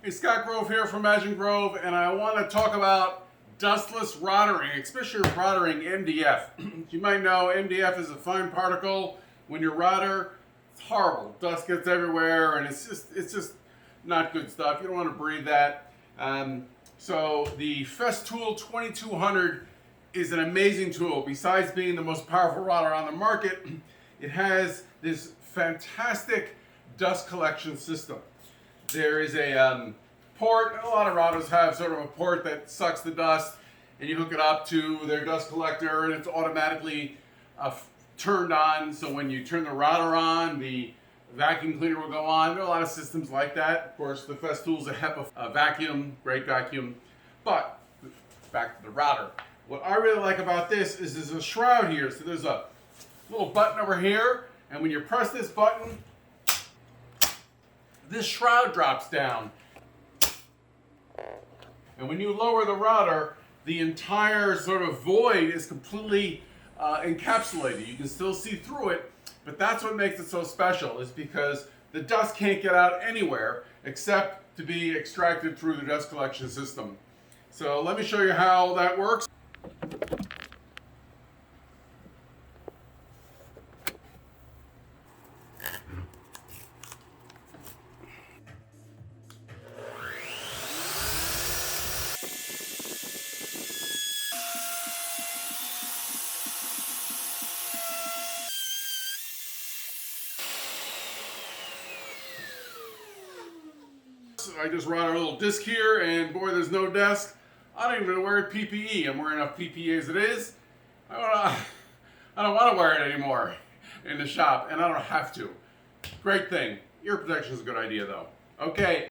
Hey, Scott Grove here from ImagineGrove, and I want to talk about dustless routering, especially routering MDF. As you might know, MDF is a fine particle. When you router, it's horrible. Dust gets everywhere, and it's just not good stuff. You don't want to breathe that. So the Festool 2200 is an amazing tool. Besides being the most powerful router on the market, it has this fantastic dust collection system. There is a port, and a lot of routers have sort of a port that sucks the dust, and you hook it up to their dust collector, and it's automatically turned on. So when you turn the router on, the vacuum cleaner will go on. There are a lot of systems like that. Of course, the Festools is a HEPA vacuum, great vacuum. But back to the router. What I really like about this is there's a shroud here. So there's a little button over here, and when you press this button, this shroud drops down. And when you lower the router, the entire sort of void is completely encapsulated. You can still see through it, but that's what makes it so special, is because the dust can't get out anywhere except to be extracted through the dust collection system. So let me show you how that works. I just routed a little disc here, and boy, there's no desk. I don't even wear PPE. I'm wearing enough PPE as it is. I don't want to wear it anymore in the shop, and I don't have to. Great thing. Ear protection is a good idea, though. Okay.